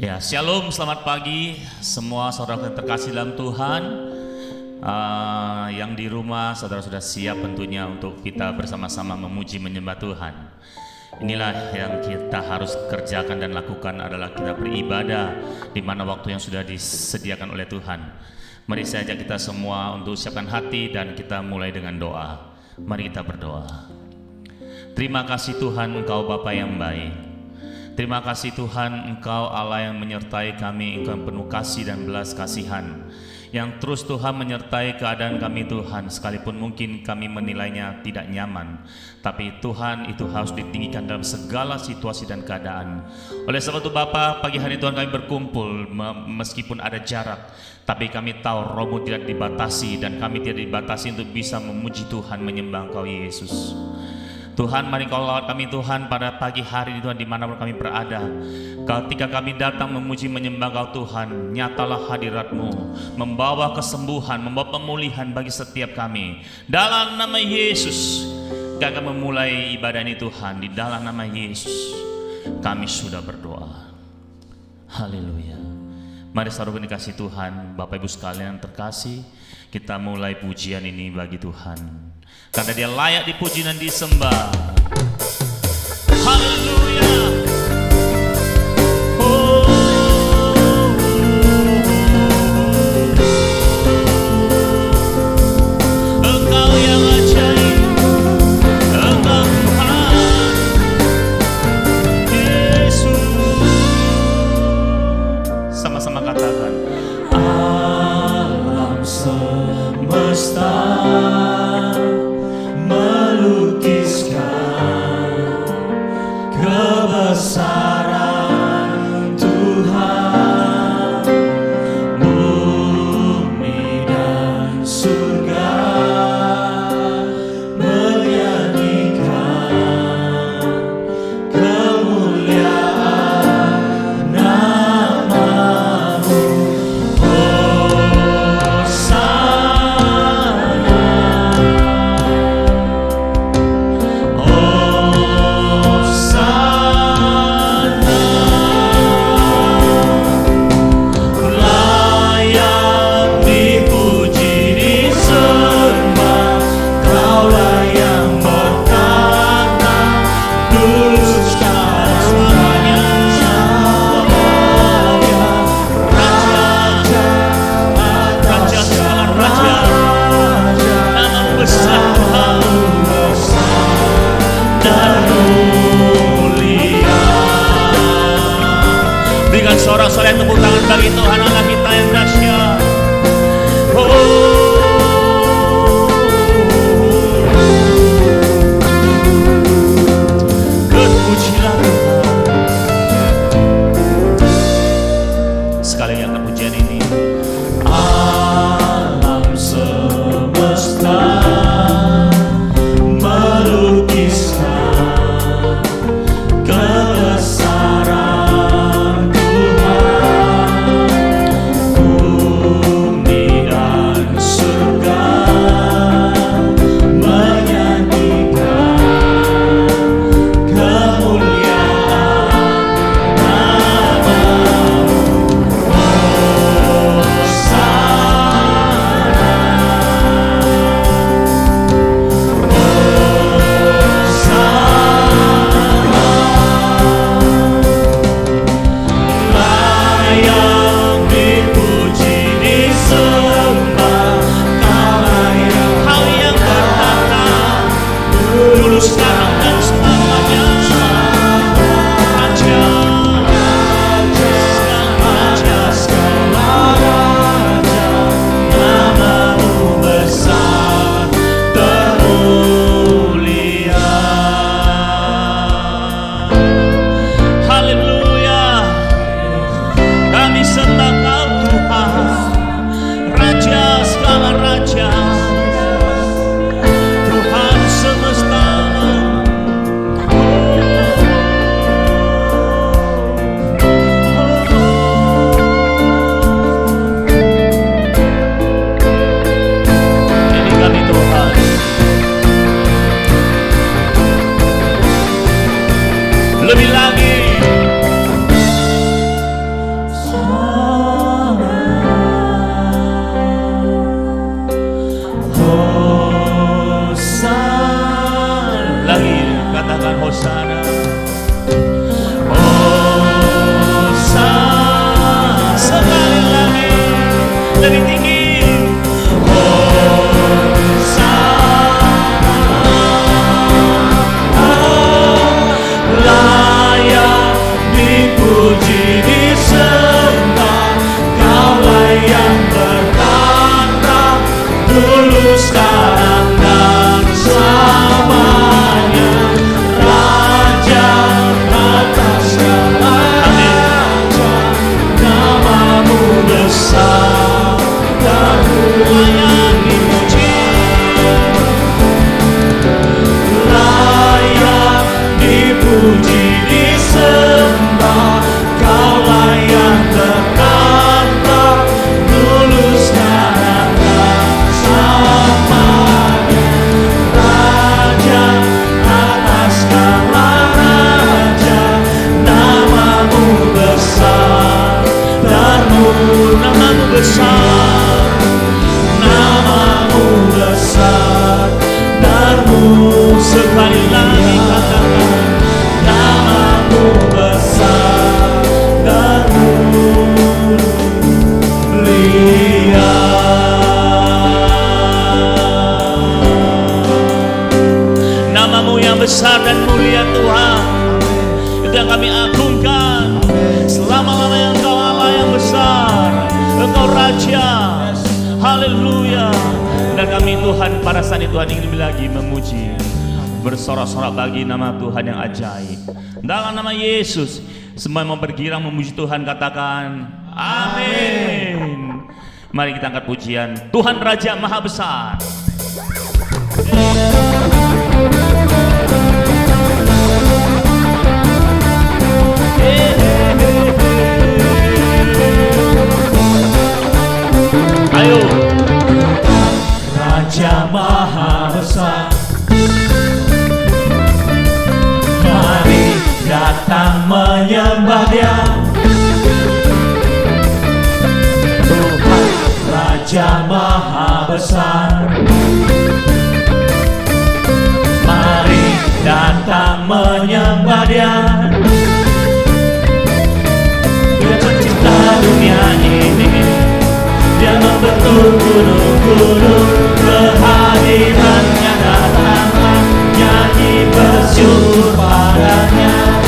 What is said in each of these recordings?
Ya, shalom, selamat pagi semua saudara yang terkasih dalam Tuhan. Yang di rumah, saudara sudah siap tentunya untuk kita bersama-sama memuji menyembah Tuhan. Inilah yang kita harus kerjakan dan lakukan adalah kita beribadah di mana waktu yang sudah disediakan oleh Tuhan. Mari saya ajak kita semua untuk siapkan hati dan kita mulai dengan doa. Mari kita berdoa. Terima kasih Tuhan, Engkau Bapa yang baik. Terima kasih Tuhan, Engkau Allah yang menyertai kami, Engkau yang penuh kasih dan belas kasihan, yang terus Tuhan menyertai keadaan kami Tuhan, sekalipun mungkin kami menilainya tidak nyaman, tapi Tuhan itu harus ditinggikan dalam segala situasi dan keadaan. Oleh sebab itu Bapa, pagi hari Tuhan kami berkumpul meskipun ada jarak, tapi kami tahu Roh-Mu tidak dibatasi dan kami tidak dibatasi untuk bisa memuji Tuhan, menyembah Engkau Yesus. Tuhan, mari Kau lawat kami Tuhan pada pagi hari ini Tuhan, dimanapun kami berada. Ketika kami datang memuji menyembah Kau Tuhan, nyatalah hadirat-Mu, membawa kesembuhan, membawa pemulihan bagi setiap kami. Dalam nama Yesus, kami memulai ibadah ini Tuhan, di dalam nama Yesus kami sudah berdoa. Haleluya. Mari saudara dikasih Tuhan, Bapak Ibu sekalian terkasih, kita mulai pujian ini bagi Tuhan. Karena Dia layak dipuji dan disembah. Haleluya. Engkau yang ajaib, Engkau Tuhan Yesus. Sama-sama katakan, alam semesta melukiskan kebesaran Tuhan, bumi dan surga menyanyikan kemuliaan nama-Mu. Berikan sorak-sorai tepuk tangan bagi Tuhan Allah kita yang dahsyat. Terpujilah Tuhan. Sekali yang pujian ini. Alam semesta melukiskan kebesaran Tuhan, Hosana. Hosana. Sekali lagi lebih tinggi. Layak dipuji disembah, Kaulah yang bertata dulu sekarang dan selamanya, Raja atas segala raja, namamu besar dan layak dipuji, layak dipuji disembah, Kaulah yang bertata dulu sekarang dan selamanya, Raja atas segala raja, namamu besar darmu, namamu besar, namamu besar darmu. Sekali lagi katakan, namamu besar darmu mulia. Namamu yang besar dan mulia Tuhan, itu yang kami agungkan. Selama-lamanya Engkau Allah yang besar, Engkau Raja. Haleluya. Dan kami Tuhan pada saat ini Tuhan ingin lebih lagi memuji, bersorak-sorak bagi nama Tuhan yang ajaib. Dalam nama Yesus, semua yang mau bergirang memuji Tuhan katakan amin. Mari kita angkat pujian Tuhan Raja Maha Besar. Ayo. Raja Maha Besar, mari datang menyembah Dia. Tuhan Raja Maha Besar, mari datang menyembah Dia. Dia pencipta dunia ini, Dia membentuk gunung-gunung, kehadirannya datanglah, nyanyi bersyukur padanya.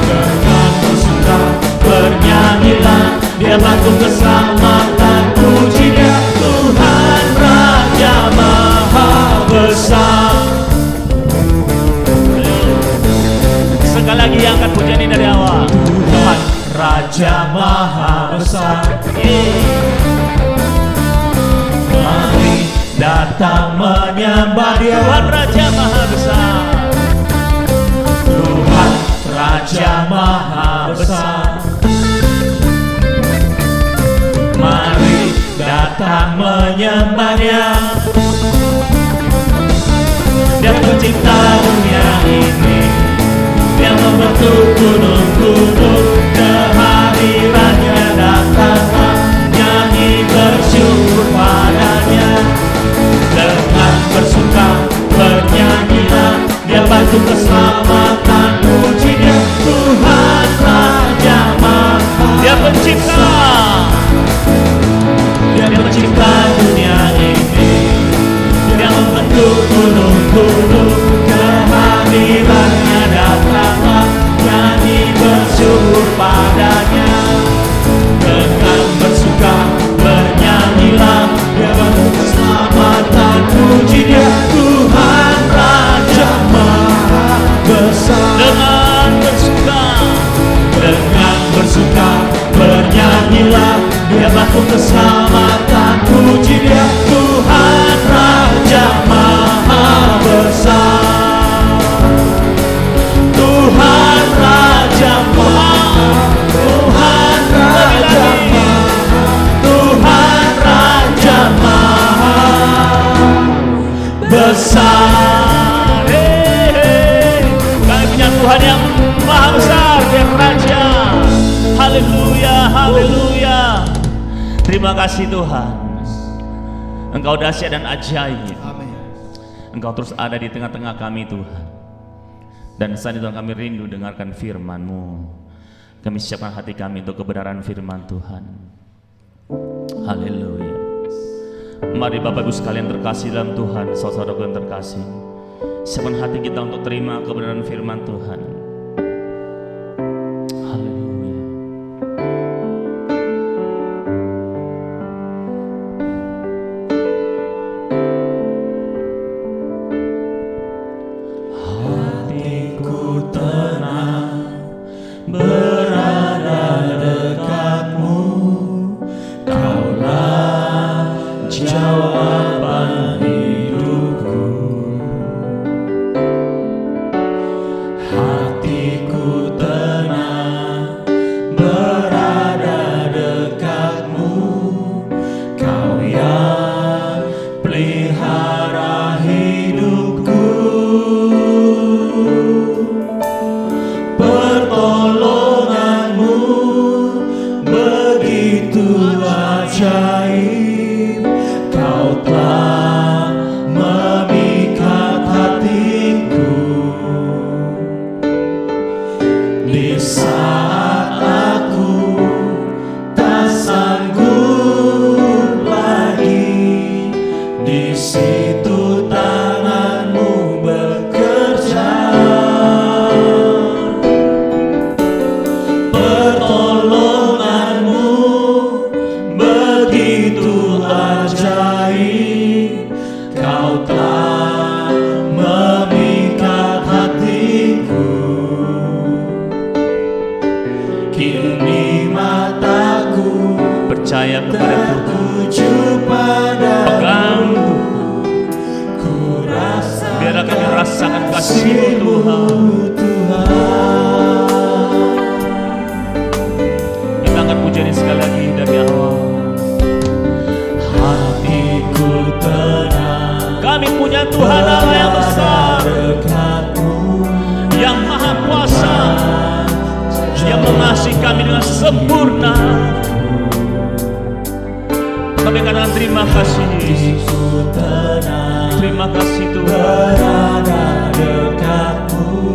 Dengan bersuka bernyanyilah, Dia bantu keselamatan, puji Dia. Tuhan Raja Maha Besar. Sekali lagi angkat pujian ini dari awal. Tuhan Raja Maha Besar, mari datang menyembah Dia. Tuhan Raja Maha Besar, Tuhan Raja Maha Besar, mari datang menyembah Dia. Dia pencipta dunia ini, Dia membentuk gunung-gunung, kehadirannya datanglah, nyanyi bersyukur padanya. Dengan bersuka bernyanyilah, Dia bantu keselamatan, puji Dia. Tuhan Raja Maha, Dia pencipta, Dia pencipta dunia ini, Dia membentuk gunung-gunung, kehadirannya datanglah, nyanyi bersyukur padanya. Dengan bersuka bernyanyilah, Dia bantu keselamatan, puji Dia. Tuhan Raja Maha Besar. Dengan bersuka bernyanyilah, Dia bantu keselamatan, puji Dia. Tuhan Raja Maha Besar. Tuhan Raja Maha, Tuhan Raja Maha, Tuhan Raja Maha Besar. Kami punya Tuhan yang Maha Besar, yang Raja. Haleluya, haleluya. Terima kasih Tuhan, Engkau dahsyat dan ajaib. Engkau terus ada di tengah-tengah kami Tuhan. Dan saat itu kami rindu dengarkan firman-Mu. Kami siapkan hati kami untuk kebenaran firman Tuhan. Haleluya. Mari Bapak Ibu sekalian terkasih dalam Tuhan, saudara-saudaraku yang terkasih, siapkan hati kita untuk terima kebenaran firman Tuhan. Haleluya. Hatiku tenang berada dekatmu, Kaulah jawaban hidupku. Hatiku tenang berada dekatmu, Kau yang pelihara hidupku. Pertolonganmu begitu ajaib, Kau telah memikat hatiku. Di saat aku tak sanggup lagi, di situ tanganmu bekerja. Pertolonganmu begitu ajaib, Kau telah memikat hatiku. Kini mataku percaya kepada tertuju pada Pegang ku rasa biarlah kami rasakan kasih-Mu Tuhan. Kita angkat pujian ini sekali lagi dari awal. Hatiku tenang, kami punya Tuhan Allah yang besar, yang maha kuasa, yang mengasihi kami dengan sempurna. Kami katakan terima kasih Yesus. Terima kasih Tuhan. berada dekatmu,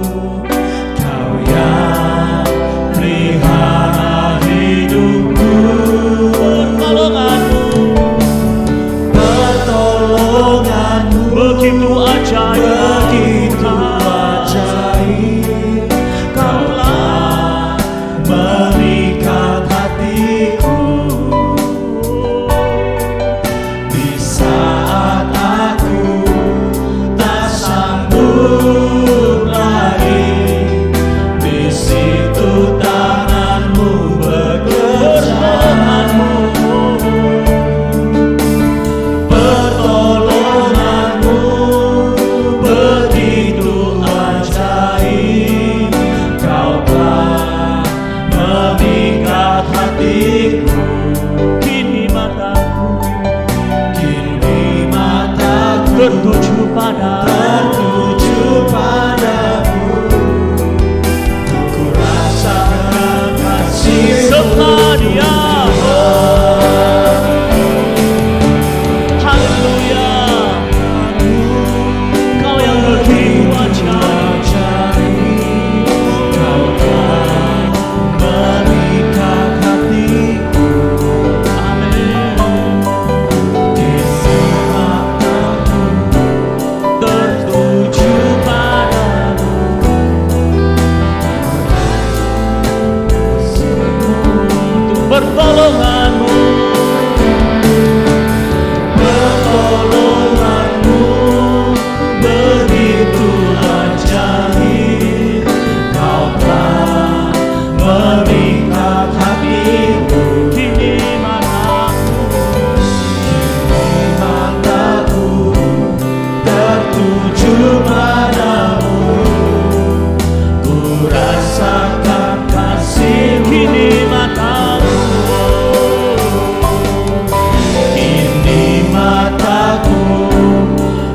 Kau yang pelihara hidupku. Pertolonganmu Begitu ajaib, begitu ajaib, Kau telah memikat hatiku. Di saat aku tak sanggup lagi, di situ tanganmu bekerja. Pertolonganmu begitu ajaib, Kau telah memikat hatiku. kini mataku Tertuju padamu. padamu, ku rasakan kasih-Mu Setia. Haleluya. Kau yang begitu ajaib, Kau telah memikat hatiku. amin. Kini mataku Tertuju padamu. Untuk pertolongan-Mu, Pertolonganmu begitu ajaib, Kau telah memikat hatiku. kini mataku Kini mataku tertuju padamu, ku rasakan kasih-Mu. kini mataku Kini mataku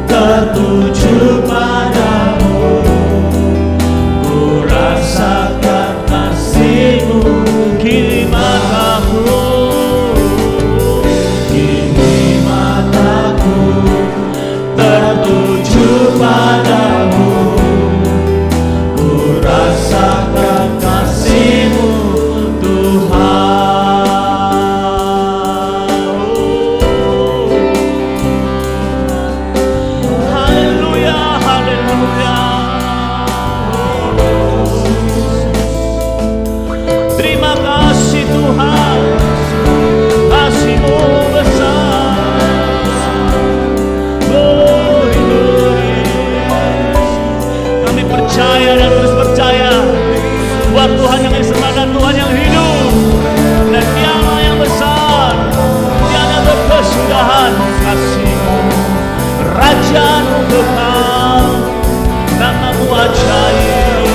tertuju padamu, ku rasakan kasih-Mu. kini mataku Kini mataku tertuju padamu, ku Sebab Tuhan yang semata, Tuhan yang hidup, dan Dialah yang besar, Dialah berkesudahan kasih-Mu. Kerajaan-Mu kekal, nama-Mu ajaib,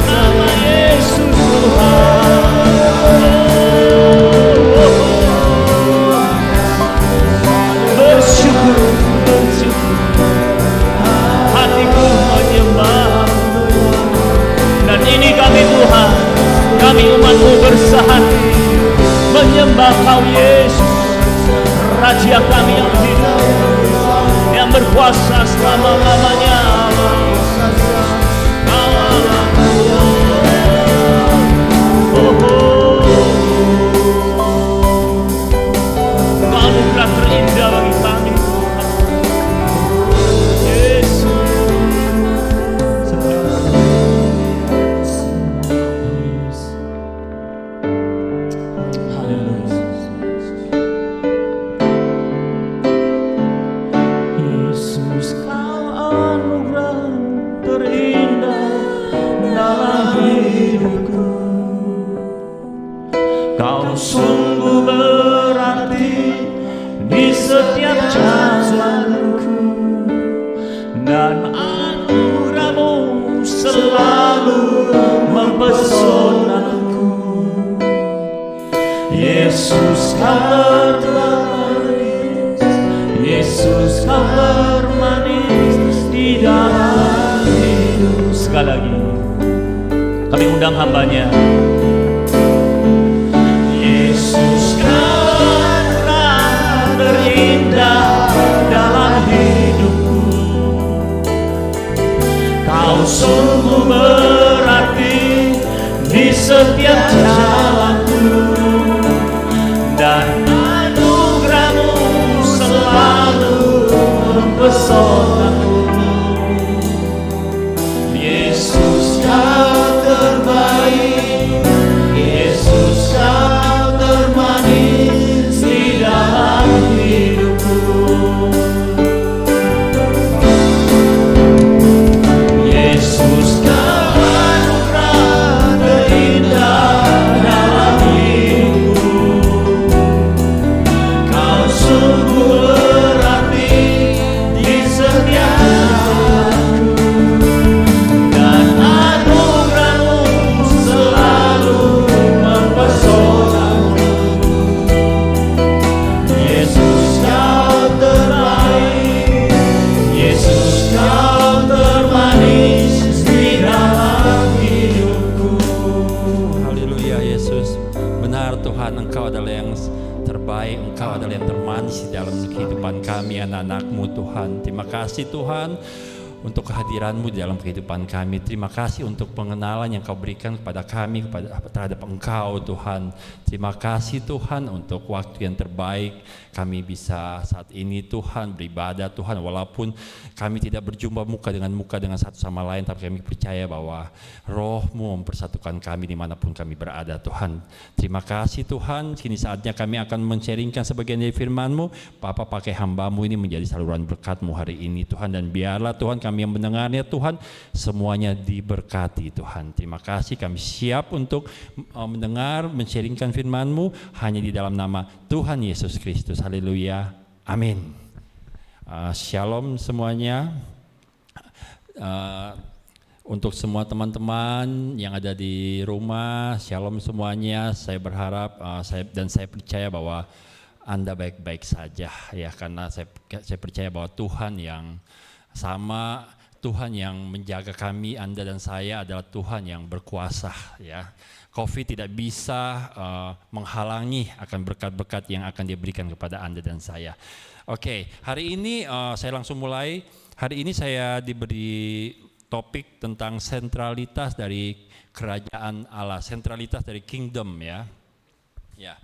nama Yesus Tuhan. Bersyukur, hatiku menyembah. Dan ini kami Tuhan, kami umat-Mu bersehati menyembah Kau Yesus, Raja kami yang hidup, yang berkuasa selama-lamanya. Kau anugerah terindah bagi kami, Yesus. Yesus, Kau anugerah terindah dalam hidupku. Kau sungguh berarti di setiap jalanku, dan anugerah-Mu selalu mempesonaku. Yesus, Kau termanis, Yesus, Kau termanis di dalam hidup. Sekali lagi kami undang hamba-Nya. Yesus, Kau anugerah terindah dalam hidupku. Kau sungguh berarti di setiap jalanku, dan anugerah-Mu selalu mempesonaku. Yesus, Kau terbaik, Yesus, Kau termanis di dalam hidupku. Yesus, Kau anugerah terindah dalam hidupku. Kau sungguh berarti di setiap jalanku, dan anugerah-Mu selalu mempesonaku. Yesus, Kau terbaik, Yesus, Kau termanis di dalam hidupku. Haleluya Yesus. Benar Tuhan, Engkau adalah yang terbaik, Engkau adalah yang termanis di dalam kehidupan kami anak-anak-Mu Tuhan. Terima kasih Tuhan untuk kehadiran-Mu di dalam kehidupan kami. Terima kasih untuk pengenalan yang Kau berikan kepada kami terhadap Engkau Tuhan. Terima kasih Tuhan untuk waktu yang terbaik kami bisa saat ini Tuhan beribadah Tuhan, walaupun kami tidak berjumpa muka dengan satu sama lain, tapi kami percaya bahwa Roh-Mu mempersatukan kami dimanapun kami berada Tuhan. Terima kasih Tuhan. Kini saatnya kami akan men-sharingkan sebagian dari firman-Mu. Bapa, pakai hamba-Mu ini menjadi saluran berkat-Mu hari ini Tuhan, dan biarlah Tuhan kami yang mendengarnya Tuhan semuanya diberkati Tuhan. Terima kasih, kami siap untuk mendengar, men-sharingkan firman-Mu hanya di dalam nama Tuhan Yesus Kristus. Haleluya, amin. Shalom semuanya. Untuk semua teman-teman yang ada di rumah, shalom semuanya. Saya berharap saya percaya bahwa Anda baik-baik saja ya, karena saya percaya bahwa Tuhan yang sama, Tuhan yang menjaga kami, Anda dan saya adalah Tuhan yang berkuasa ya. COVID tidak bisa menghalangi akan berkat-berkat yang akan diberikan kepada Anda dan saya. Oke, hari ini saya langsung mulai. Hari ini saya diberi topik tentang sentralitas dari kerajaan Allah, sentralitas dari kingdom ya. Ya,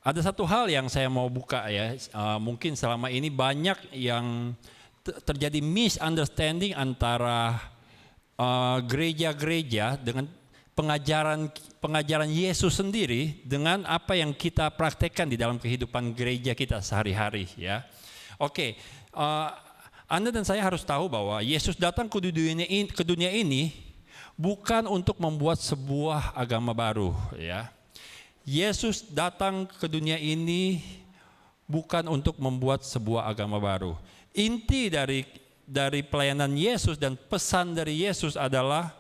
ada satu hal yang saya mau buka ya. Mungkin selama ini banyak yang terjadi misunderstanding antara gereja-gereja dengan pengajaran Yesus sendiri dengan apa yang kita praktekkan di dalam kehidupan gereja kita sehari-hari ya. Oke, Anda dan saya harus tahu bahwa Yesus datang ke dunia ini bukan untuk membuat sebuah agama baru, ya. Yesus datang ke dunia ini bukan untuk membuat sebuah agama baru. Inti dari pelayanan Yesus dan pesan dari Yesus adalah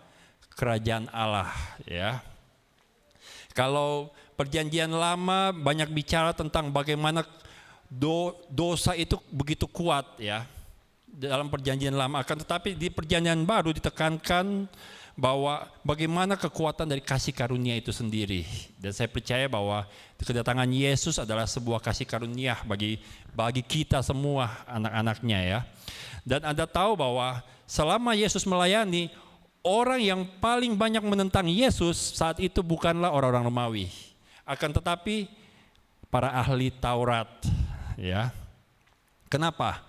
kerajaan Allah, ya. Kalau perjanjian lama banyak bicara tentang bagaimana dosa itu begitu kuat, ya, dalam perjanjian lama, akan tetapi di perjanjian baru ditekankan bahwa bagaimana kekuatan dari kasih karunia itu sendiri. Dan saya percaya bahwa kedatangan Yesus adalah sebuah kasih karunia bagi kita semua anak-anaknya, ya. Dan Anda tahu bahwa selama Yesus melayani, orang yang paling banyak menentang Yesus saat itu bukanlah orang-orang Romawi, akan tetapi para ahli Taurat, ya. Kenapa?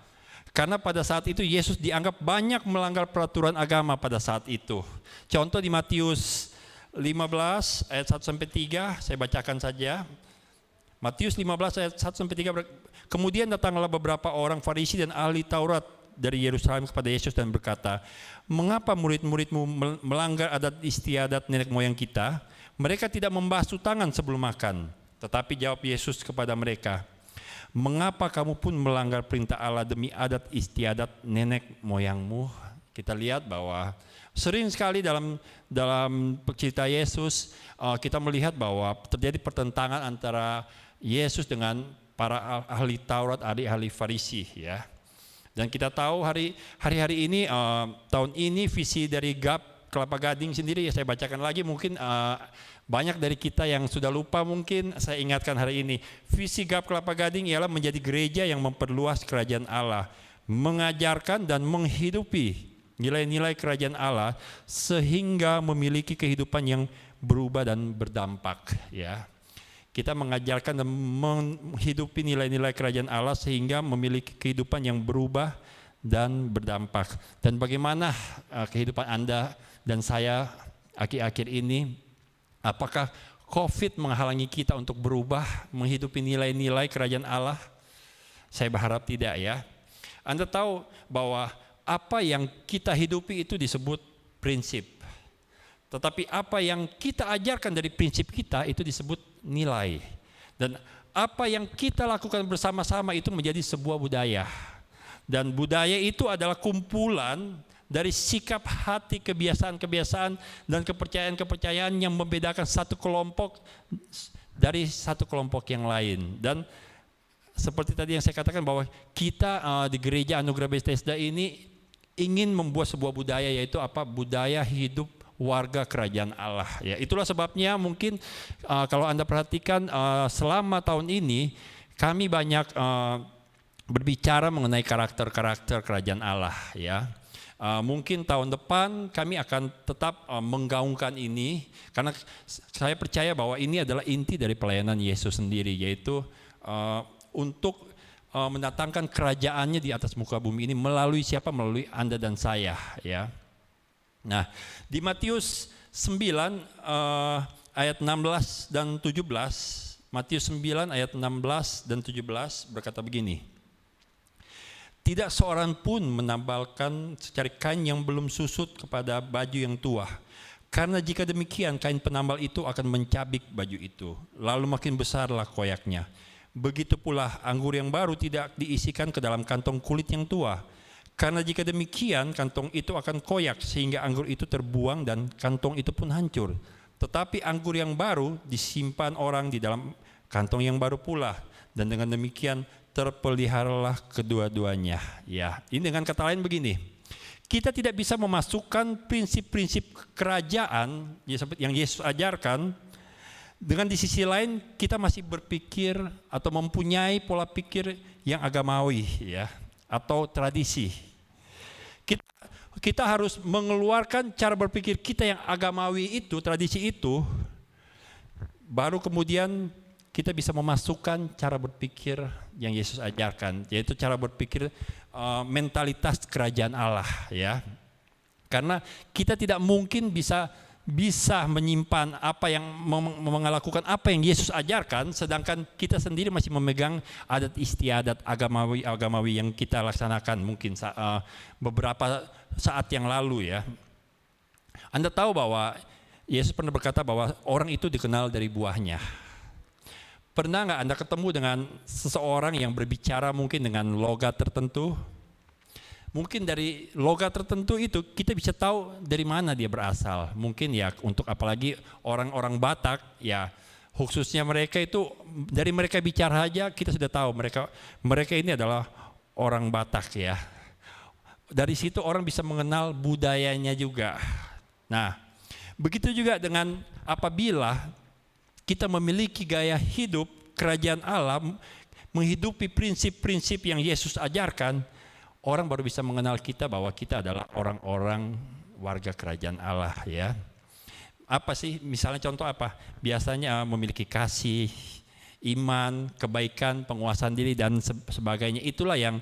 Karena pada saat itu Yesus dianggap banyak melanggar peraturan agama pada saat itu. Contoh di Matius 15 ayat 1-3, saya bacakan saja. Matius 15 ayat 1-3, kemudian datanglah beberapa orang Farisi dan ahli Taurat dari Yerusalem kepada Yesus dan berkata, "Mengapa murid-muridmu melanggar adat istiadat nenek moyang kita? Mereka tidak membasuh tangan sebelum makan." Tetapi jawab Yesus kepada mereka, "Mengapa kamu pun melanggar perintah Allah demi adat istiadat nenek moyangmu?" Kita lihat bahwa sering sekali dalam cerita Yesus kita melihat bahwa terjadi pertentangan antara Yesus dengan para ahli Taurat, ahli Farisi, ya. Dan kita tahu hari-hari ini, tahun ini visi dari GAP Kelapa Gading sendiri, ya, saya bacakan lagi, mungkin banyak dari kita yang sudah lupa, mungkin saya ingatkan hari ini. Visi GAP Kelapa Gading ialah menjadi gereja yang memperluas kerajaan Allah, mengajarkan dan menghidupi nilai-nilai kerajaan Allah sehingga memiliki kehidupan yang berubah dan berdampak, ya. Kita mengajarkan dan menghidupi nilai-nilai kerajaan Allah sehingga memiliki kehidupan yang berubah dan berdampak. Dan bagaimana kehidupan Anda dan saya akhir-akhir ini? Apakah COVID menghalangi kita untuk berubah, menghidupi nilai-nilai kerajaan Allah? Saya berharap tidak, ya. Anda tahu bahwa apa yang kita hidupi itu disebut prinsip. Tetapi apa yang kita ajarkan dari prinsip kita itu disebut nilai. Dan apa yang kita lakukan bersama-sama itu menjadi sebuah budaya. Dan budaya itu adalah kumpulan dari sikap hati, kebiasaan-kebiasaan, dan kepercayaan-kepercayaan yang membedakan satu kelompok dari satu kelompok yang lain. Dan seperti tadi yang saya katakan bahwa kita di Gereja Anugerah Bethesda ini ingin membuat sebuah budaya, yaitu apa? Budaya hidup warga kerajaan Allah, ya. Itulah sebabnya mungkin kalau Anda perhatikan selama tahun ini kami banyak berbicara mengenai karakter-karakter kerajaan Allah, ya. Mungkin tahun depan kami akan tetap menggaungkan ini, karena saya percaya bahwa ini adalah inti dari pelayanan Yesus sendiri, yaitu untuk mendatangkan kerajaannya di atas muka bumi ini melalui siapa? Melalui Anda dan saya, ya. Nah, di Matius 9 ayat 16 dan 17, Matius 9 ayat 16 dan 17 berkata begini, "Tidak seorang pun menambalkan secari kain yang belum susut kepada baju yang tua, karena jika demikian kain penambal itu akan mencabik baju itu, lalu makin besarlah koyaknya. Begitu pula anggur yang baru tidak diisikan ke dalam kantong kulit yang tua, karena jika demikian kantong itu akan koyak sehingga anggur itu terbuang dan kantong itu pun hancur. Tetapi anggur yang baru disimpan orang di dalam kantong yang baru pula, dan dengan demikian terpeliharalah kedua-duanya." Ya, ini dengan kata lain begini, kita tidak bisa memasukkan prinsip-prinsip kerajaan yang Yesus ajarkan, dengan di sisi lain kita masih berpikir atau mempunyai pola pikir yang agamawi, ya, atau tradisi. Kita harus mengeluarkan cara berpikir kita yang agamawi itu, tradisi itu, baru kemudian kita bisa memasukkan cara berpikir yang Yesus ajarkan, yaitu cara berpikir mentalitas kerajaan Allah, ya. Karena kita tidak mungkin bisa menyimpan apa yang melakukan apa yang Yesus ajarkan, sedangkan kita sendiri masih memegang adat istiadat agamawi yang kita laksanakan mungkin beberapa saat yang lalu, ya. Anda tahu bahwa Yesus pernah berkata bahwa orang itu dikenal dari buahnya. Pernah nggak Anda ketemu dengan seseorang yang berbicara mungkin dengan logat tertentu? Mungkin dari logat tertentu itu kita bisa tahu dari mana dia berasal. Mungkin ya untuk apalagi orang-orang Batak ya, khususnya mereka itu dari mereka bicara aja kita sudah tahu mereka ini adalah orang Batak ya. Dari situ orang bisa mengenal budayanya juga. Nah, begitu juga dengan apabila kita memiliki gaya hidup kerajaan Allah, menghidupi prinsip-prinsip yang Yesus ajarkan, orang baru bisa mengenal kita bahwa kita adalah orang-orang warga kerajaan Allah ya. Apa sih? Misalnya contoh apa? Biasanya memiliki kasih, iman, kebaikan, penguasaan diri dan sebagainya. Itulah yang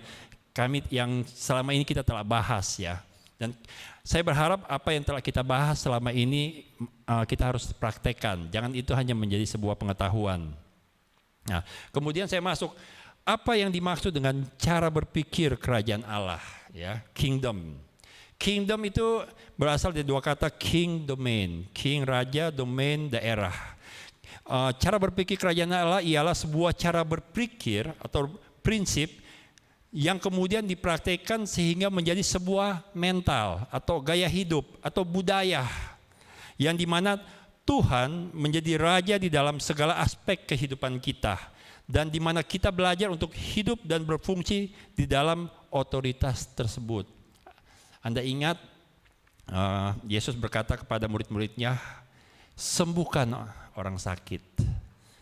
selama ini kita telah bahas ya. Dan saya berharap apa yang telah kita bahas selama ini kita harus praktekkan. Jangan itu hanya menjadi sebuah pengetahuan. Nah, kemudian saya masuk apa yang dimaksud dengan cara berpikir kerajaan Allah ya, kingdom. Kingdom itu berasal dari dua kata king, domain. King raja, domain daerah. Cara berpikir kerajaan Allah ialah sebuah cara berpikir atau prinsip yang kemudian dipraktekkan sehingga menjadi sebuah mental atau gaya hidup atau budaya yang dimana Tuhan menjadi raja di dalam segala aspek kehidupan kita dan dimana kita belajar untuk hidup dan berfungsi di dalam otoritas tersebut. Anda ingat Yesus berkata kepada murid-muridnya, sembuhkan orang sakit.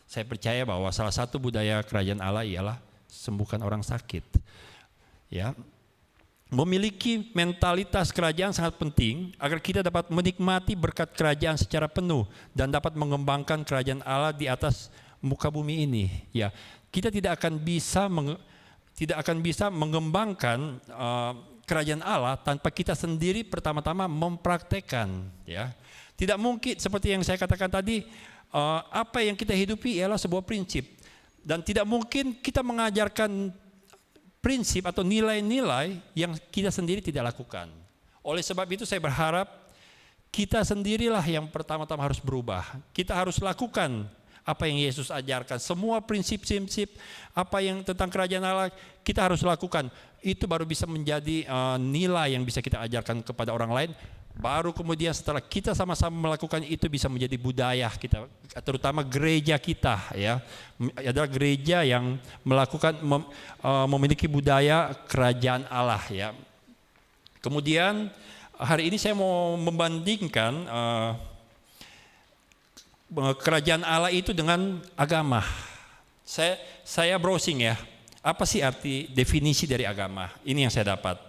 Saya percaya bahwa salah satu budaya kerajaan Allah ialah sembuhkan orang sakit. Ya. Memiliki mentalitas kerajaan sangat penting agar kita dapat menikmati berkat kerajaan secara penuh dan dapat mengembangkan kerajaan Allah di atas muka bumi ini. Ya, kita tidak akan bisa mengembangkan kerajaan Allah tanpa kita sendiri pertama-tama mempraktekkan. Ya, tidak mungkin seperti yang saya katakan tadi, apa yang kita hidupi ialah sebuah prinsip. Dan tidak mungkin kita mengajarkan prinsip atau nilai-nilai yang kita sendiri tidak lakukan. Oleh sebab itu saya berharap kita sendirilah yang pertama-tama harus berubah. Kita harus lakukan apa yang Yesus ajarkan. Semua prinsip-prinsip apa yang tentang kerajaan Allah kita harus lakukan. Itu baru bisa menjadi nilai yang bisa kita ajarkan kepada orang lain. Baru kemudian setelah kita sama-sama melakukan itu bisa menjadi budaya kita, terutama gereja kita ya, adalah gereja yang melakukan memiliki budaya kerajaan Allah ya. Kemudian hari ini saya mau membandingkan kerajaan Allah itu dengan agama. Saya browsing ya, apa sih arti definisi dari agama? Ini yang saya dapat.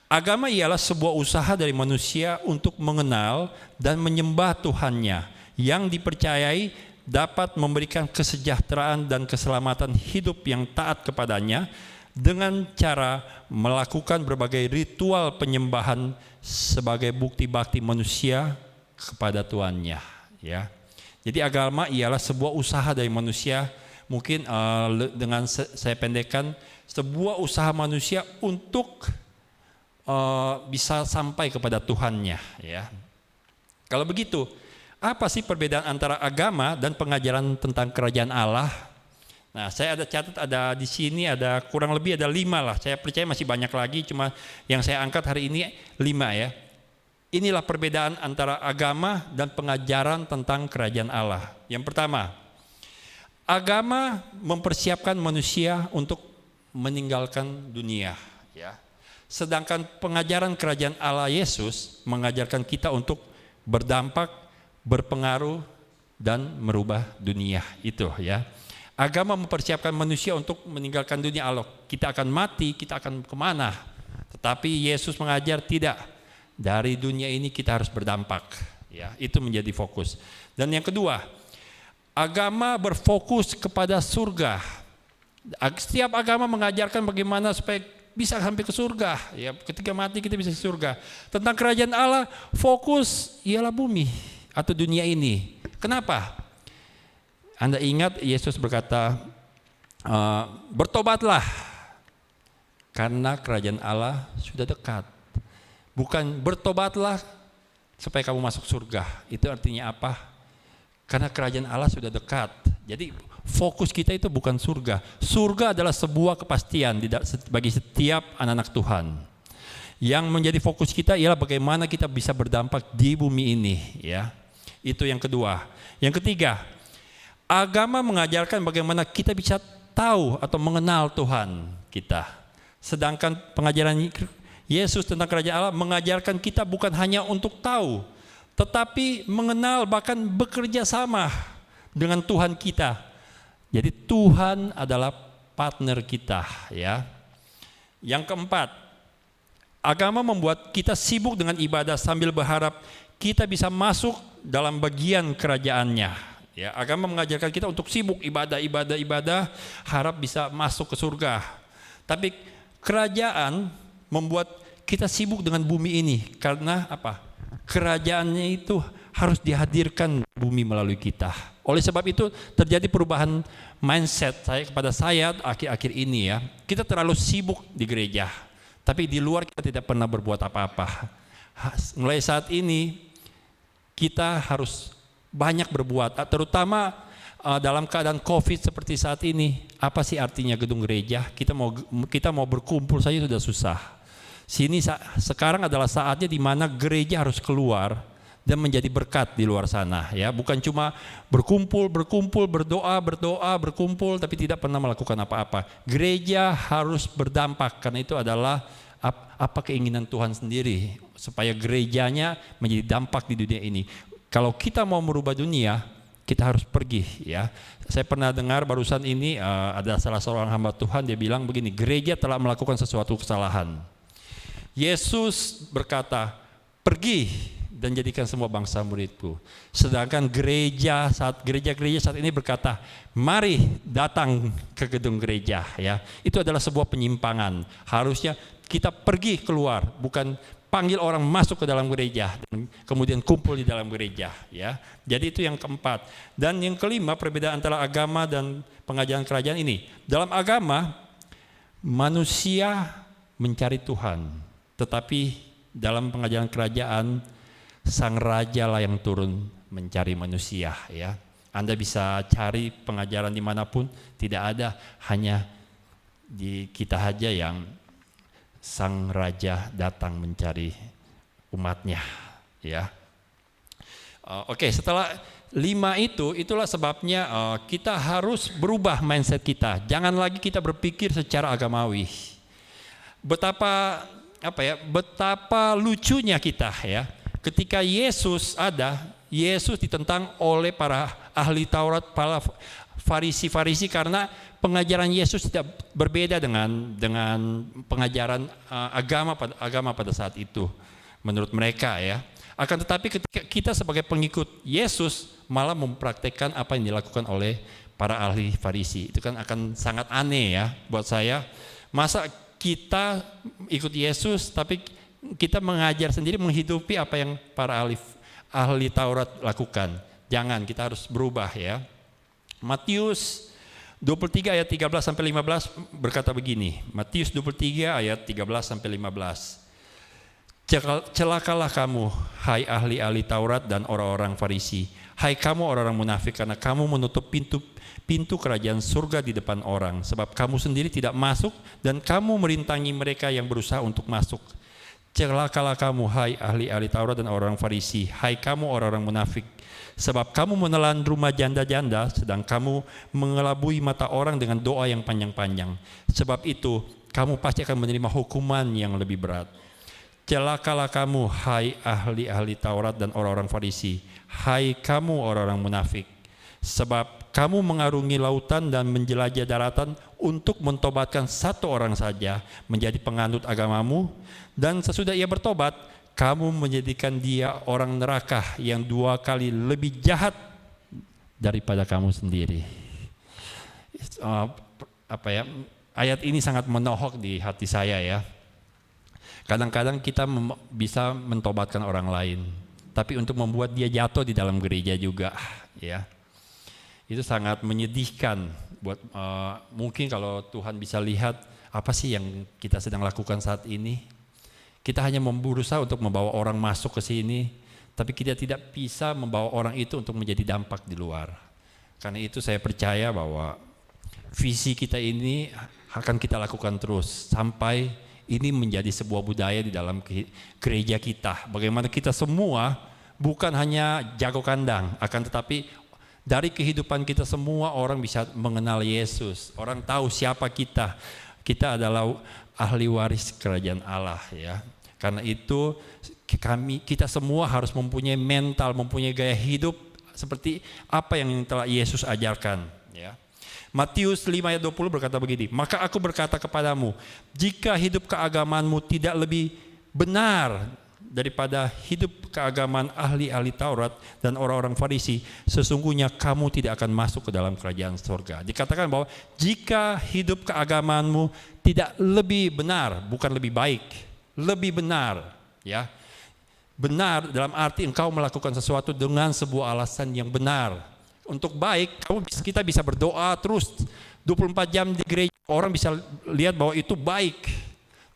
Agama ialah sebuah usaha dari manusia untuk mengenal dan menyembah Tuhannya yang dipercayai dapat memberikan kesejahteraan dan keselamatan hidup yang taat kepadanya dengan cara melakukan berbagai ritual penyembahan sebagai bukti bakti manusia kepada Tuhannya. Ya. Jadi agama ialah sebuah usaha dari manusia, mungkin dengan saya pendekkan, sebuah usaha manusia untuk bisa sampai kepada Tuhannya ya. Kalau begitu, apa sih perbedaan antara agama dan pengajaran tentang kerajaan Allah? Nah, saya ada catat, ada di sini ada kurang lebih ada 5 lah. Saya percaya masih banyak lagi, cuma yang saya angkat hari ini 5 ya. Inilah perbedaan antara agama dan pengajaran tentang kerajaan Allah. Yang pertama, agama mempersiapkan manusia untuk meninggalkan dunia ya. Sedangkan pengajaran kerajaan Allah Yesus mengajarkan kita untuk berdampak, berpengaruh, dan merubah dunia itu ya. Agama mempersiapkan manusia untuk meninggalkan dunia Allah. Kita akan mati, kita akan kemana? Tetapi Yesus mengajar tidak. Dari dunia ini kita harus berdampak. Ya, itu menjadi fokus. Dan yang kedua, agama berfokus kepada surga. Setiap agama mengajarkan bagaimana supaya bisa sampai ke surga ya, ketika mati kita bisa ke surga. Tentang kerajaan Allah, fokus ialah bumi atau dunia ini. Kenapa? Anda ingat Yesus berkata, bertobatlah karena kerajaan Allah sudah dekat. Bukan bertobatlah supaya kamu masuk surga. Itu artinya apa? Karena kerajaan Allah sudah dekat. Jadi fokus kita itu bukan surga. Surga adalah sebuah kepastian bagi setiap anak-anak Tuhan. Yang menjadi fokus kita ialah bagaimana kita bisa berdampak di bumi ini, ya. Itu yang kedua. Yang ketiga, agama mengajarkan bagaimana kita bisa tahu atau mengenal Tuhan kita. Sedangkan pengajaran Yesus tentang kerajaan Allah mengajarkan kita bukan hanya untuk tahu, tetapi mengenal, bahkan bekerja sama dengan Tuhan kita. Jadi Tuhan adalah partner kita, ya. Yang keempat, agama membuat kita sibuk dengan ibadah sambil berharap kita bisa masuk dalam bagian kerajaannya. Ya, agama mengajarkan kita untuk sibuk ibadah, harap bisa masuk ke surga. Tapi kerajaan membuat kita sibuk dengan bumi ini karena apa? Kerajaannya itu harus dihadirkan bumi melalui kita. Oleh sebab itu terjadi perubahan mindset kepada saya akhir-akhir ini, ya. Kita terlalu sibuk di gereja, tapi di luar kita tidak pernah berbuat apa-apa. Mulai saat ini kita harus banyak berbuat, terutama dalam keadaan COVID seperti saat ini. Apa sih artinya gedung gereja? Kita mau berkumpul saja sudah susah. Sekarang adalah saatnya di mana gereja harus keluar dan menjadi berkat di luar sana, ya. Bukan cuma berkumpul, berdoa, berkumpul, tapi tidak pernah melakukan apa-apa. Gereja harus berdampak, karena itu adalah apa keinginan Tuhan sendiri, supaya gerejanya menjadi dampak di dunia ini. Kalau kita mau merubah dunia, kita harus pergi, ya. Saya pernah dengar barusan ini ada salah seorang hamba Tuhan, dia bilang begini, gereja telah melakukan sesuatu kesalahan. Yesus berkata, pergi dan jadikan semua bangsa muridku. Sedangkan gereja saat ini berkata, mari datang ke gedung gereja, ya. Itu adalah sebuah penyimpangan. Harusnya kita pergi keluar, bukan panggil orang masuk ke dalam gereja dan kemudian kumpul di dalam gereja, ya. Jadi itu yang keempat. Dan yang kelima, perbedaan antara agama dan pengajaran kerajaan ini. Dalam agama manusia mencari Tuhan, tetapi dalam pengajaran kerajaan sang raja lah yang turun mencari manusia, ya. Anda bisa cari pengajaran dimanapun, tidak ada, hanya di kita aja yang sang raja datang mencari umatnya, ya. Oke, setelah 5 itulah sebabnya kita harus berubah mindset kita. Jangan lagi kita berpikir secara agamawi. Betapa lucunya kita, ya. Ketika Yesus ditentang oleh para ahli Taurat, para Farisi karena pengajaran Yesus tidak berbeda dengan pengajaran agama pada saat itu menurut mereka, ya. Akan tetapi ketika kita sebagai pengikut Yesus malah mempraktekkan apa yang dilakukan oleh para ahli Farisi, itu kan akan sangat aneh, ya, buat saya. Masa kita ikut Yesus tapi kita mengajar sendiri, menghidupi apa yang para ahli Taurat lakukan. Jangan, kita harus berubah, ya. Matius 23 ayat 13 sampai 15 berkata begini. Matius 23 ayat 13 sampai 15. Celakalah kamu, hai ahli-ahli Taurat dan orang-orang Farisi. Hai kamu orang-orang munafik, karena kamu menutup pintu kerajaan surga di depan orang, sebab kamu sendiri tidak masuk dan kamu merintangi mereka yang berusaha untuk masuk. Celakalah kamu, hai ahli-ahli Taurat dan orang-orang Farisi. Hai kamu orang-orang munafik, sebab kamu menelan rumah janda-janda, sedang kamu mengelabui mata orang dengan doa yang panjang-panjang. Sebab itu kamu pasti akan menerima hukuman yang lebih berat. Celakalah kamu, hai ahli-ahli Taurat dan orang-orang Farisi. Hai kamu orang-orang munafik, sebab kamu mengarungi lautan dan menjelajah daratan untuk mentobatkan satu orang saja menjadi penganut agamamu, dan sesudah ia bertobat, kamu menjadikan dia orang neraka yang 2 kali lebih jahat daripada kamu sendiri. Ayat ini sangat menohok di hati saya, ya. Kadang-kadang kita bisa mentobatkan orang lain, tapi untuk membuat dia jatuh di dalam gereja juga, ya. Itu sangat menyedihkan buat mungkin kalau Tuhan bisa lihat apa sih yang kita sedang lakukan saat ini. Kita hanya berusaha untuk membawa orang masuk ke sini, tapi kita tidak bisa membawa orang itu untuk menjadi dampak di luar. Karena itu saya percaya bahwa visi kita ini akan kita lakukan terus sampai ini menjadi sebuah budaya di dalam gereja kita. Bagaimana kita semua bukan hanya jago kandang, akan tetapi dari kehidupan kita semua orang bisa mengenal Yesus. Orang tahu siapa kita. Kita adalah ahli waris kerajaan Allah, ya. Karena itu kita semua harus mempunyai mental, mempunyai gaya hidup seperti apa yang telah Yesus ajarkan, ya. Matius 5 ayat 20 berkata begini, maka aku berkata kepadamu, jika hidup keagamanmu tidak lebih benar daripada hidup keagamaan ahli-ahli Taurat dan orang-orang Farisi, sesungguhnya kamu tidak akan masuk ke dalam kerajaan surga. Dikatakan bahwa jika hidup keagamanmu tidak lebih benar, bukan lebih baik, lebih benar, ya. Benar dalam arti engkau melakukan sesuatu dengan sebuah alasan yang benar. Untuk baik, kita bisa berdoa terus 24 jam di gereja, orang bisa lihat bahwa itu baik.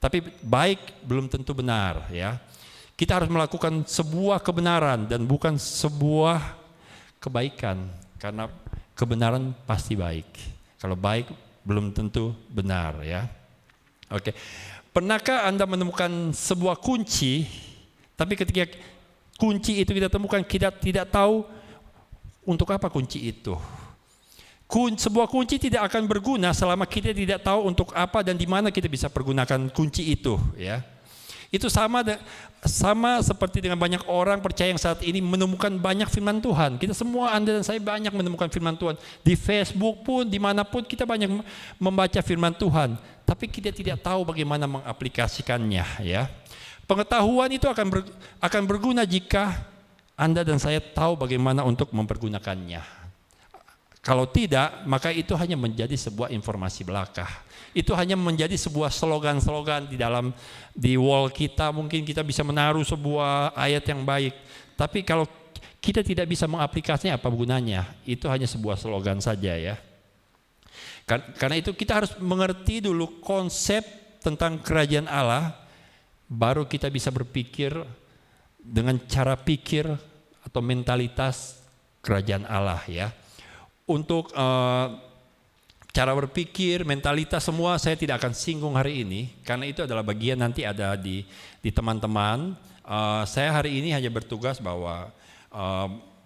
Tapi baik belum tentu benar, ya. Kita harus melakukan sebuah kebenaran dan bukan sebuah kebaikan, karena kebenaran pasti baik. Kalau baik belum tentu benar, ya. Oke. Pernahkah Anda menemukan sebuah kunci, tapi ketika kunci itu kita temukan, kita tidak tahu untuk apa kunci itu? Sebuah kunci tidak akan berguna selama kita tidak tahu untuk apa dan di mana kita bisa pergunakan kunci itu, ya. Itu sama seperti dengan banyak orang percaya yang saat ini menemukan banyak firman Tuhan. Kita semua, Anda dan saya, banyak menemukan firman Tuhan. Di Facebook pun, dimanapun kita banyak membaca firman Tuhan. Tapi kita tidak tahu bagaimana mengaplikasikannya, ya. Pengetahuan itu akan berguna jika Anda dan saya tahu bagaimana untuk mempergunakannya. Kalau tidak, maka itu hanya menjadi sebuah informasi belaka. Itu hanya menjadi sebuah slogan-slogan di wall kita. Mungkin kita bisa menaruh sebuah ayat yang baik. Tapi kalau kita tidak bisa mengaplikasinya, apa gunanya? Itu hanya sebuah slogan saja, ya. Karena itu kita harus mengerti dulu konsep tentang kerajaan Allah, baru kita bisa berpikir dengan cara pikir atau mentalitas kerajaan Allah, ya. Untuk cara berpikir, mentalitas semua saya tidak akan singgung hari ini, karena itu adalah bagian nanti ada di teman-teman. Saya hari ini hanya bertugas bahwa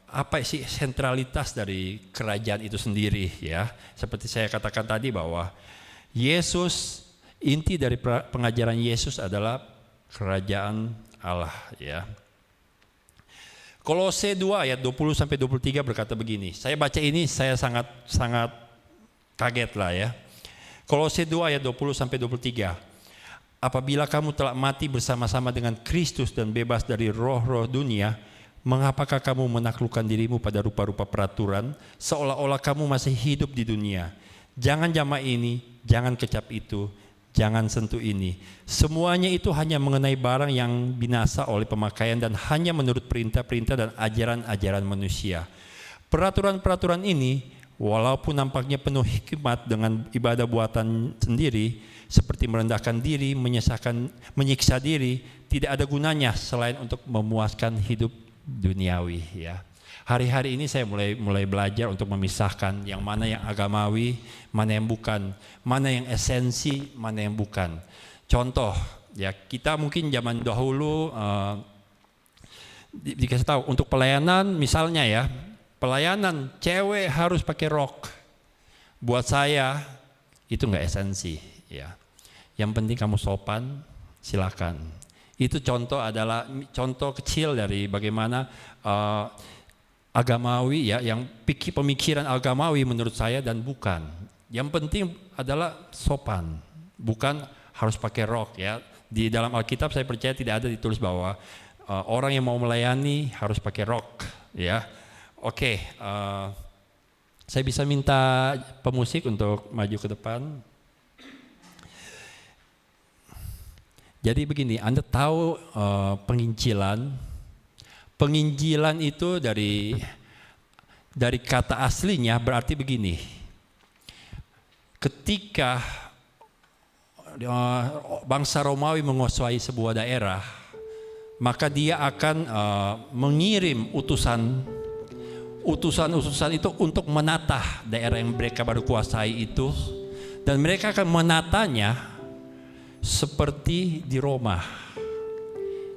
apa sih sentralitas dari kerajaan itu sendiri, ya. Seperti saya katakan tadi bahwa Yesus, inti dari pengajaran Yesus adalah kerajaan Allah, ya. Kolose 2 ayat 20 sampai 23 berkata begini. Saya baca ini saya sangat kaget lah, ya. Kolose 2 ayat 20 sampai 23. Apabila kamu telah mati bersama-sama dengan Kristus dan bebas dari roh-roh dunia, mengapakah kamu menaklukkan dirimu pada rupa-rupa peraturan seolah-olah kamu masih hidup di dunia? Jangan jamak ini, jangan kecap itu, jangan sentuh ini. Semuanya itu hanya mengenai barang yang binasa oleh pemakaian dan hanya menurut perintah-perintah dan ajaran-ajaran manusia. Peraturan-peraturan ini, walaupun nampaknya penuh hikmat dengan ibadah buatan sendiri, seperti merendahkan diri, menyiksa diri, tidak ada gunanya selain untuk memuaskan hidup duniawi, ya. Hari-hari ini saya mulai belajar untuk memisahkan yang mana yang agamawi, mana yang bukan, mana yang esensi, mana yang bukan. Contoh, ya, kita mungkin zaman dahulu dikasih tahu untuk pelayanan, misalnya, ya, pelayanan cewek harus pakai rok. Buat saya itu nggak esensi, ya. Yang penting kamu sopan, silakan. Itu adalah contoh kecil dari bagaimana agamawi, ya, yang pemikiran agamawi menurut saya dan bukan. Yang penting adalah sopan, bukan harus pakai rok, ya. Di dalam Alkitab saya percaya tidak ada ditulis bahwa orang yang mau melayani harus pakai rok, ya. Oke, saya bisa minta pemusik untuk maju ke depan. Jadi begini, Anda tahu penginjilan? Penginjilan itu dari kata aslinya berarti begini. Ketika bangsa Romawi menguasai sebuah daerah, maka dia akan mengirim utusan-utusan itu untuk menata daerah yang mereka baru kuasai itu, dan mereka akan menatanya seperti di Roma.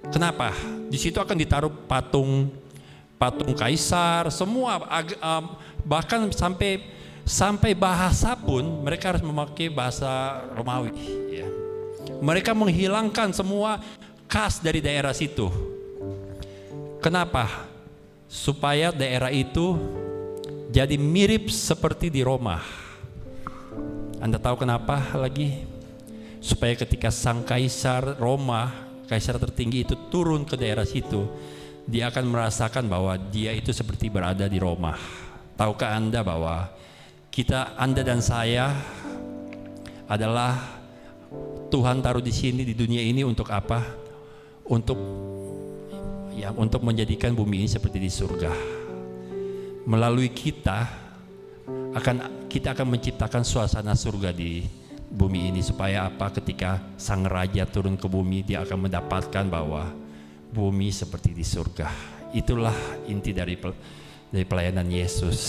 Kenapa? Di situ akan ditaruh patung kaisar, semua bahkan sampai bahasa pun mereka harus memakai bahasa Romawi. Ya. Mereka menghilangkan semua khas dari daerah situ. Kenapa? Supaya daerah itu jadi mirip seperti di Roma. Anda tahu kenapa lagi? Supaya ketika sang kaisar Roma, kaisar tertinggi itu turun ke daerah situ, dia akan merasakan bahwa dia itu seperti berada di Roma. Tahukah Anda bahwa Anda dan saya adalah Tuhan taruh di sini di dunia ini untuk apa? Untuk menjadikan bumi ini seperti di surga. Melalui kita akan menciptakan suasana surga di bumi ini, supaya apa? Ketika sang raja turun ke bumi, dia akan mendapatkan bahwa bumi seperti di surga. Itulah inti dari pelayanan Yesus.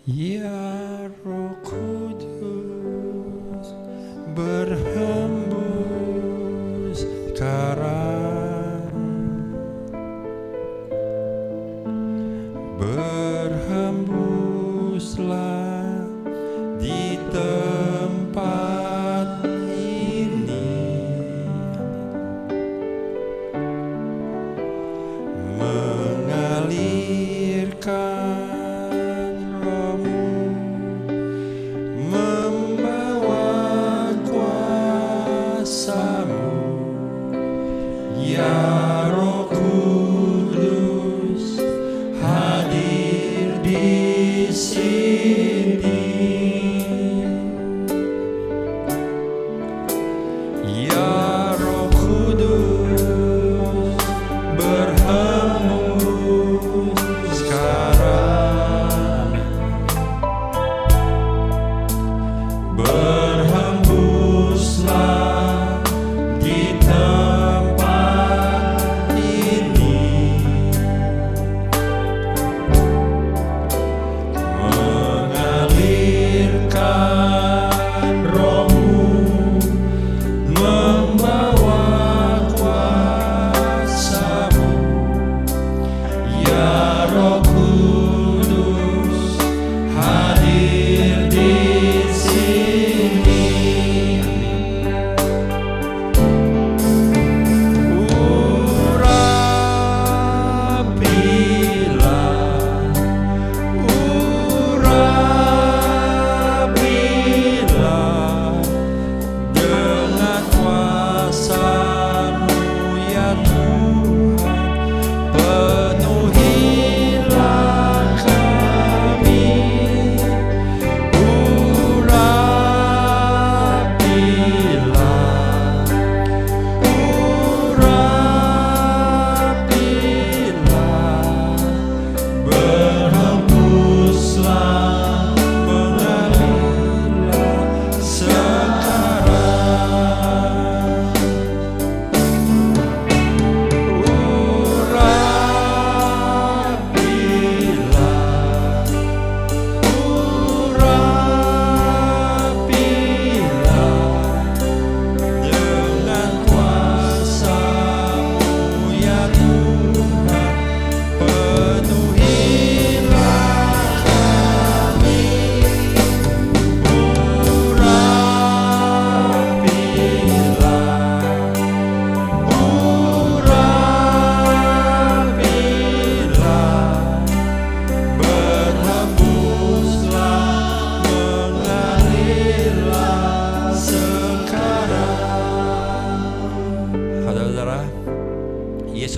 Ya Roh Kudus berhembus sekarang, berhembuslah di tempat ini, mengalirkan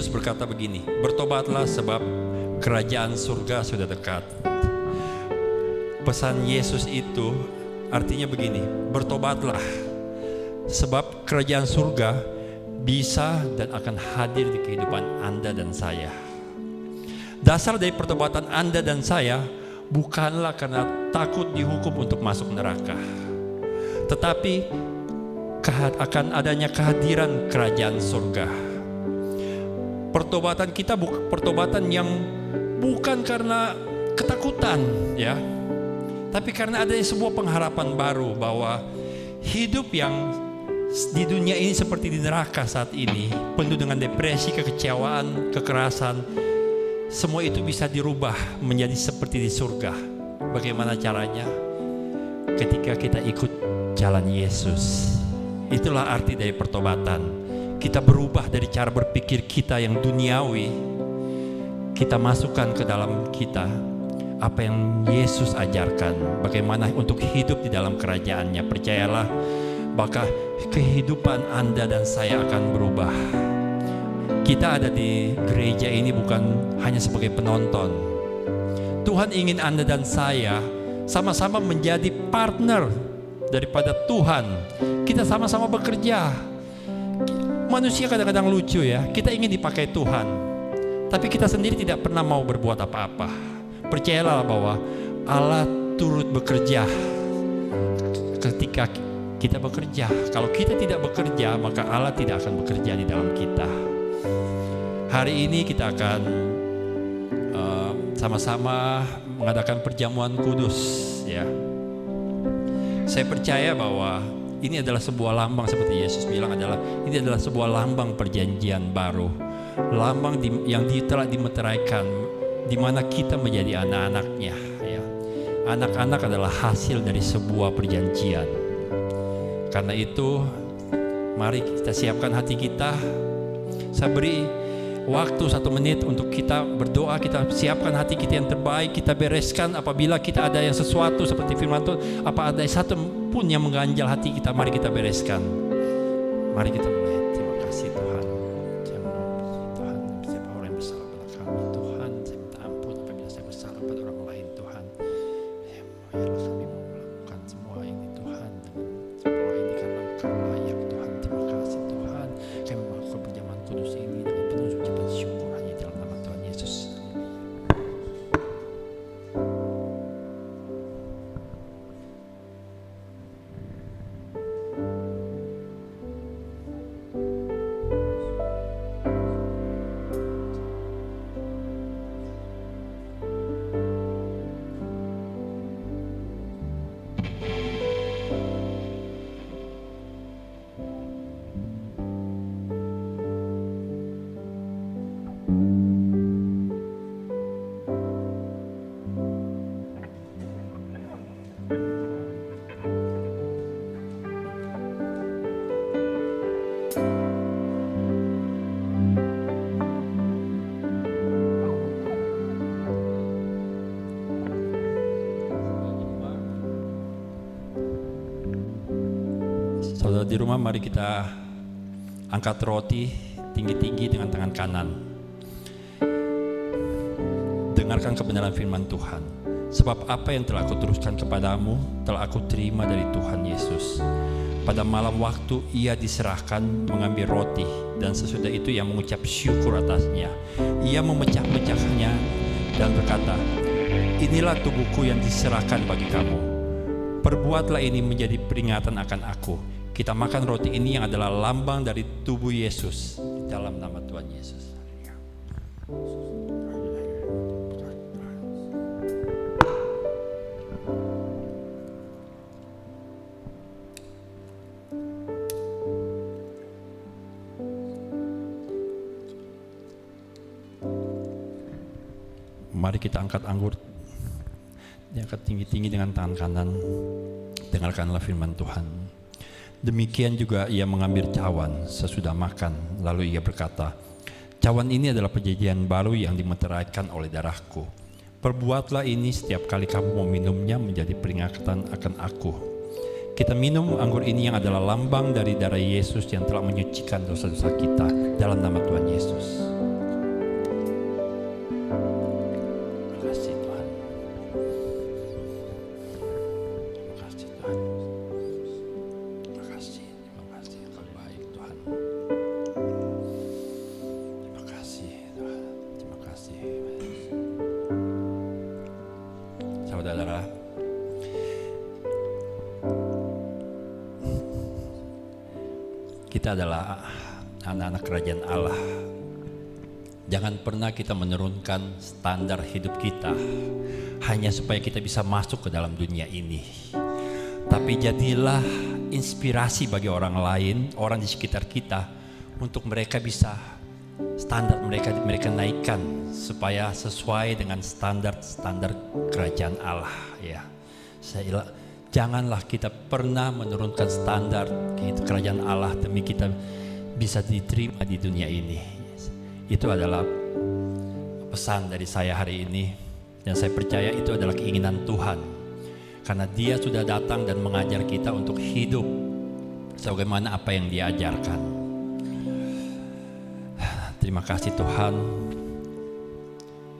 berkata begini, bertobatlah sebab kerajaan surga sudah dekat. Pesan Yesus itu artinya begini, bertobatlah sebab kerajaan surga bisa dan akan hadir di kehidupan Anda dan saya. Dasar dari pertobatan Anda dan saya bukanlah karena takut dihukum untuk masuk neraka, tetapi akan adanya kehadiran kerajaan surga. Pertobatan kita pertobatan yang bukan karena ketakutan, ya, tapi karena adanya sebuah pengharapan baru bahwa hidup yang di dunia ini seperti di neraka saat ini, penuh dengan depresi, kekecewaan, kekerasan, semua itu bisa dirubah menjadi seperti di surga. Bagaimana caranya? Ketika kita ikut jalan Yesus. Itulah arti dari pertobatan. Kita berubah dari cara berpikir kita yang duniawi. Kita masukkan ke dalam kita apa yang Yesus ajarkan, bagaimana untuk hidup di dalam kerajaannya. Percayalah, maka kehidupan Anda dan saya akan berubah. Kita ada di gereja ini bukan hanya sebagai penonton. Tuhan ingin Anda dan saya sama-sama menjadi partner daripada Tuhan. Kita sama-sama bekerja. Manusia kadang-kadang lucu, ya. Kita ingin dipakai Tuhan, tapi kita sendiri tidak pernah mau berbuat apa-apa. Percayalah bahwa Allah turut bekerja ketika kita bekerja. Kalau kita tidak bekerja, maka Allah tidak akan bekerja di dalam kita. Hari ini kita akan sama-sama mengadakan perjamuan kudus, ya. Saya percaya bahwa ini adalah sebuah lambang, seperti Yesus bilang, ini adalah sebuah lambang perjanjian baru, lambang yang telah dimeteraikan, di mana kita menjadi anak-anaknya, ya. Anak-anak adalah hasil dari sebuah perjanjian. Karena itu, mari kita siapkan hati kita. Saya beri waktu 1 menit untuk kita berdoa. Kita siapkan hati kita yang terbaik. Kita bereskan apabila kita ada yang sesuatu seperti firman Tuhan, apa ada satu pun yang mengganjal hati kita, mari kita bereskan. Mari kita mulai. Terima kasih Tuhan. Tuhan, siapa orang yang bersalah pada kami, Tuhan, saya minta ampun apabila saya bersalah pada orang lain, Tuhan. Biarlah kami mau melakukan semua ini, Tuhan, dengan semua ini karena Engkau layak, Tuhan. Terima kasih Tuhan. Kami melakukan perjamuan kudus ini dengan penuh ucapan syukur hanya dalam nama Tuhan Yesus. Saudara di rumah, mari kita angkat roti tinggi-tinggi dengan tangan kanan. Dengarkan kebenaran firman Tuhan. Sebab apa yang telah aku teruskan kepadamu, telah aku terima dari Tuhan Yesus. Pada malam waktu ia diserahkan mengambil roti, dan sesudah itu ia mengucap syukur atasnya. Ia memecah-mecahnya dan berkata, inilah tubuhku yang diserahkan bagi kamu. Perbuatlah ini menjadi peringatan akan aku. Kita makan roti ini yang adalah lambang dari tubuh Yesus, dalam nama Tuhan Yesus. Mari kita angkat anggur, diangkat tinggi-tinggi dengan tangan kanan. Dengarkanlah firman Tuhan. Demikian juga ia mengambil cawan sesudah makan, lalu ia berkata, cawan ini adalah perjanjian baru yang dimeteraikan oleh darahku. Perbuatlah ini setiap kali kamu meminumnya menjadi peringatan akan aku. Kita minum anggur ini yang adalah lambang dari darah Yesus yang telah menyucikan dosa-dosa kita, dalam nama Tuhan Yesus. Saudara, kita adalah anak-anak kerajaan Allah. Jangan pernah kita menurunkan standar hidup kita hanya supaya kita bisa masuk ke dalam dunia ini. Tapi jadilah inspirasi bagi orang lain, orang di sekitar kita, untuk mereka bisa standar mereka naikkan supaya sesuai dengan standar kerajaan Allah. Ya, janganlah kita pernah menurunkan standar kerajaan Allah demi kita bisa diterima di dunia ini. Itu adalah pesan dari saya hari ini, dan saya percaya itu adalah keinginan Tuhan, karena Dia sudah datang dan mengajar kita untuk hidup sebagaimana apa yang Dia ajarkan. Terima kasih Tuhan,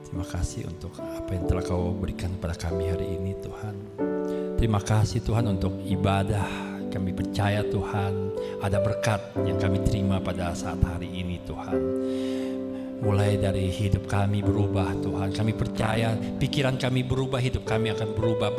terima kasih untuk apa yang telah Kau berikan kepada kami hari ini Tuhan. Terima kasih Tuhan untuk ibadah. Kami percaya Tuhan ada berkat yang kami terima pada saat hari ini Tuhan. Mulai dari hidup kami berubah Tuhan. Kami percaya pikiran kami berubah, hidup kami akan berubah.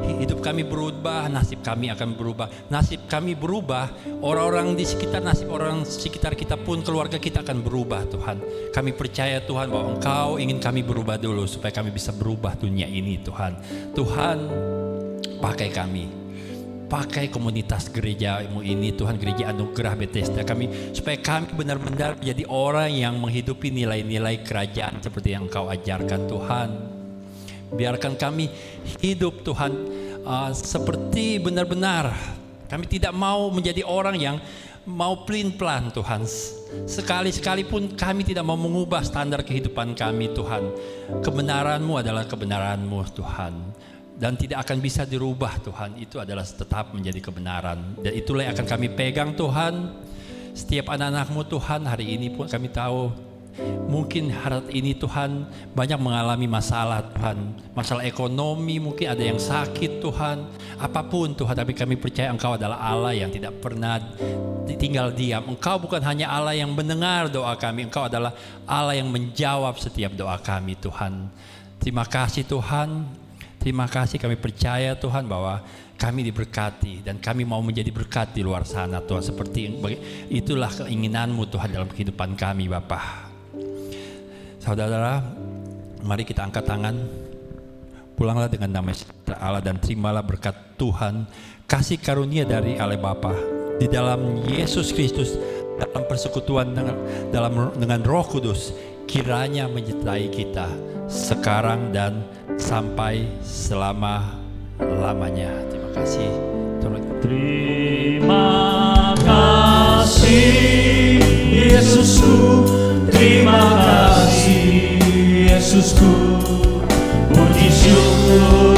Hidup kami berubah, nasib kami akan berubah. Nasib kami berubah, orang-orang di sekitar, nasib orang sekitar kita pun, keluarga kita akan berubah Tuhan. Kami percaya Tuhan bahwa Engkau ingin kami berubah dulu supaya kami bisa berubah dunia ini Tuhan. Tuhan, pakai kami. Pakai komunitas gereja-Mu ini Tuhan, Gereja Anugerah Bethesda kami, supaya kami benar-benar menjadi orang yang menghidupi nilai-nilai kerajaan seperti yang Engkau ajarkan Tuhan. Biarkan kami hidup Tuhan seperti benar-benar. Kami tidak mau menjadi orang yang mau pelin-pelan Tuhan. Sekali-sekali pun kami tidak mau mengubah standar kehidupan kami Tuhan. Kebenaran-Mu adalah kebenaran-Mu Tuhan, dan tidak akan bisa dirubah Tuhan. Itu adalah tetap menjadi kebenaran, dan itulah yang akan kami pegang Tuhan. Setiap anak-anak-Mu Tuhan, hari ini pun kami tahu mungkin hari ini Tuhan banyak mengalami masalah Tuhan, masalah ekonomi, mungkin ada yang sakit Tuhan, apapun Tuhan, tapi kami percaya Engkau adalah Allah yang tidak pernah tinggal diam. Engkau bukan hanya Allah yang mendengar doa kami, Engkau adalah Allah yang menjawab setiap doa kami Tuhan. Terima kasih Tuhan. Terima kasih, kami percaya Tuhan bahwa kami diberkati dan kami mau menjadi berkat di luar sana Tuhan. Seperti itulah keinginan-Mu Tuhan dalam kehidupan kami Bapa. Saudara, mari kita angkat tangan. Pulanglah dengan damai sejahtera Allah dan terimalah berkat Tuhan, kasih karunia dari Allah Bapa di dalam Yesus Kristus, dalam persekutuan dengan Roh Kudus, kiranya menyertai kita sekarang dan sampai selama-lamanya. Terima kasih. Terima kasih Yesusku, terima kasih Yesusku, puji syukur